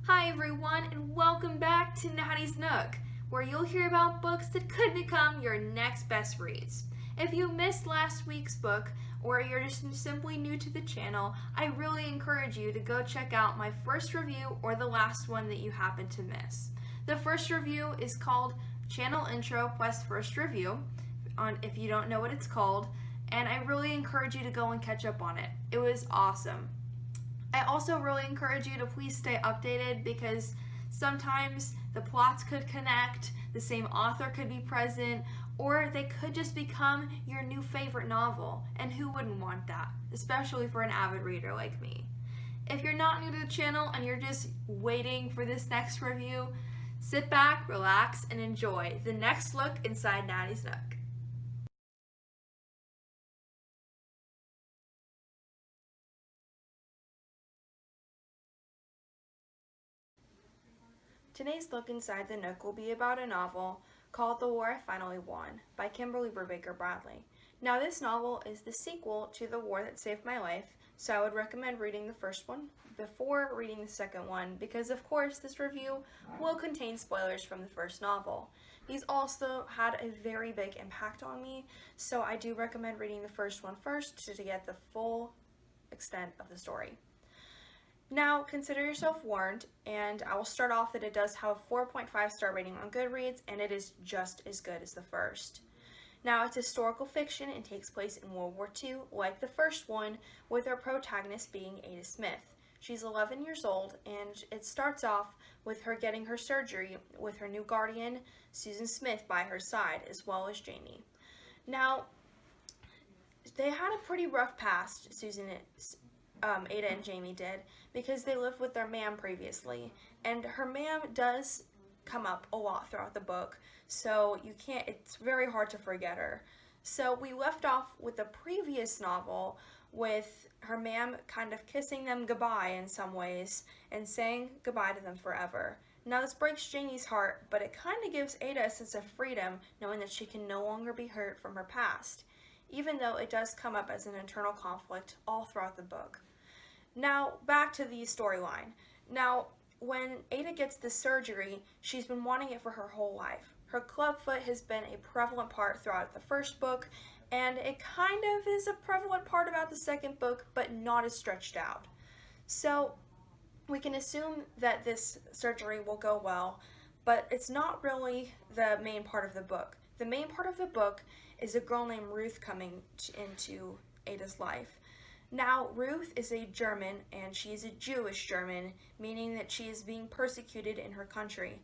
Hi everyone, and welcome back to Nattie's Nook, where you'll hear about books that could become your next best reads. If you missed last week's book, or you're just simply new to the channel, I really encourage you to go check out my first review or the last one that you happen to miss. The first review is called Channel Intro plus First Review, if you don't know what it's called, and I really encourage you to go and catch up on it. It was awesome. I also really encourage you to please stay updated because sometimes the plots could connect, the same author could be present, or they could just become your new favorite novel. And who wouldn't want that, especially for an avid reader like me? If you're not new to the channel and you're just waiting for this next review, sit back, relax, and enjoy the next look inside Nattie's Nook. Today's look inside the Nook will be about a novel called The War I Finally Won by Kimberly Brubaker Bradley. Now this novel is the sequel to The War That Saved My Life, so I would recommend reading the first one before reading the second one because of course this review will contain spoilers from the first novel. These also had a very big impact on me, so I do recommend reading the first one first to get the full extent of the story. Now, consider yourself warned, and I will start off that it does have a 4.5 star rating on Goodreads, and it is just as good as the first. Now, it's historical fiction and takes place in World War II, like the first one, with our protagonist being Ada Smith. She's 11 years old, and it starts off with her getting her surgery with her new guardian, Susan Smith, by her side, as well as Jamie. Now, they had a pretty rough past, Ada and Jamie did, because they lived with their ma'am previously, and her ma'am does come up a lot throughout the book, so it's very hard to forget her. So we left off with the previous novel with her ma'am kind of kissing them goodbye in some ways and saying goodbye to them forever. Now this breaks Jamie's heart, but it kind of gives Ada a sense of freedom knowing that she can no longer be hurt from her past, even though it does come up as an internal conflict all throughout the book. Now, back to the storyline. Now, when Ada gets the surgery, she's been wanting it for her whole life. Her clubfoot has been a prevalent part throughout the first book, and it kind of is a prevalent part about the second book, but not as stretched out. So, we can assume that this surgery will go well, but it's not really the main part of the book. The main part of the book is a girl named Ruth coming into Ada's life. Now, Ruth is a German, and she is a Jewish German, meaning that she is being persecuted in her country.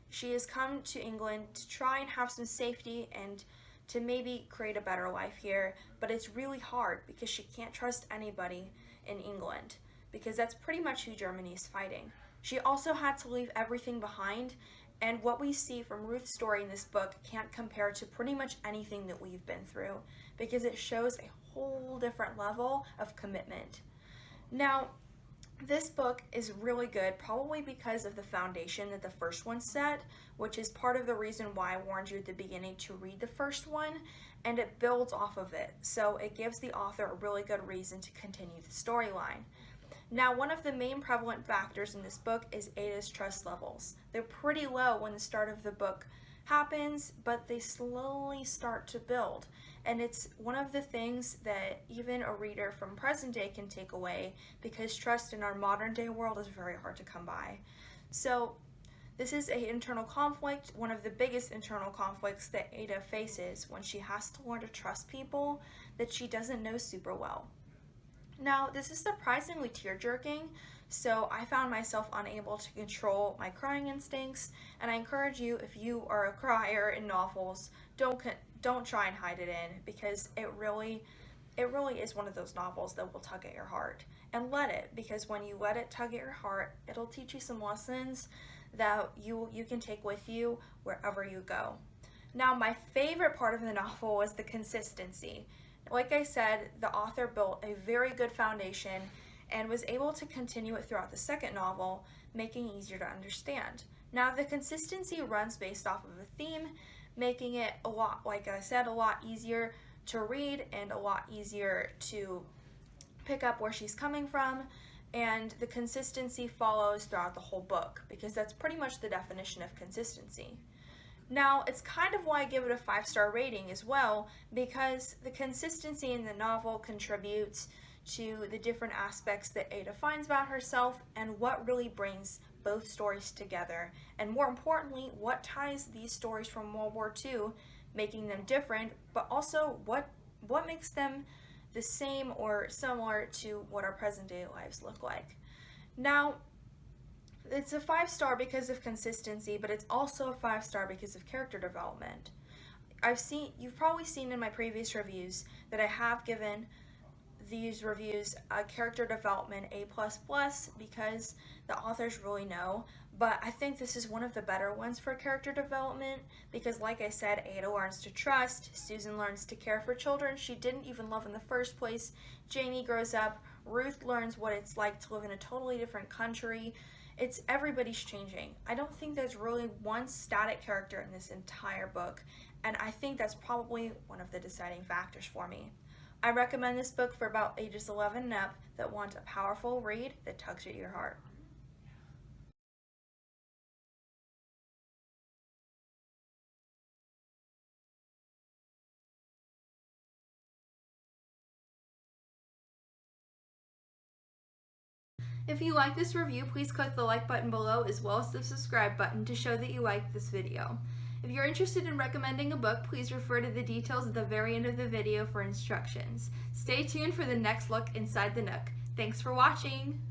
She has come to England to try and have some safety and to maybe create a better life here, but it's really hard because she can't trust anybody in England, because that's pretty much who Germany is fighting. She also had to leave everything behind, and what we see from Ruth's story in this book can't compare to pretty much anything that we've been through, because it shows a whole different level of commitment. Now, this book is really good, probably because of the foundation that the first one set, which is part of the reason why I warned you at the beginning to read the first one, and it builds off of it, so it gives the author a really good reason to continue the storyline. Now, one of the main prevalent factors in this book is Ada's trust levels. They're pretty low when the start of the book happens, but they slowly start to build. And it's one of the things that even a reader from present day can take away, because trust in our modern day world is very hard to come by. So this is an internal conflict, one of the biggest internal conflicts that Ada faces when she has to learn to trust people that she doesn't know super well. Now, this is surprisingly tear-jerking, so I found myself unable to control my crying instincts, and I encourage you, if you are a crier in novels, don't try and hide it in, because it really is one of those novels that will tug at your heart. And let it, because when you let it tug at your heart, it'll teach you some lessons that you can take with you wherever you go. Now, my favorite part of the novel was the consistency. Like I said, the author built a very good foundation and was able to continue it throughout the second novel, making it easier to understand. Now, the consistency runs based off of a theme, making it a lot easier to read and a lot easier to pick up where she's coming from. and the consistency follows throughout the whole book, because that's pretty much the definition of consistency. Now, it's kind of why I give it a 5-star rating as well, because the consistency in the novel contributes to the different aspects that Ada finds about herself and what really brings both stories together, and more importantly, what ties these stories from World War II, making them different, but also what makes them the same or similar to what our present day lives look like. Now, it's a 5-star because of consistency, but it's also a 5-star because of character development. You've probably seen in my previous reviews that I have given these reviews a character development A++ because the authors really know, but I think this is one of the better ones for character development because, like I said, Ada learns to trust, Susan learns to care for children she didn't even love in the first place, Jamie grows up, Ruth learns what it's like to live in a totally different country. Everybody's changing. I don't think there's really one static character in this entire book, and I think that's probably one of the deciding factors for me. I recommend this book for about ages 11 and up that want a powerful read that tugs at your heart. If you like this review, please click the like button below as well as the subscribe button to show that you liked this video. If you're interested in recommending a book, please refer to the details at the very end of the video for instructions. Stay tuned for the next look inside the Nook. Thanks for watching!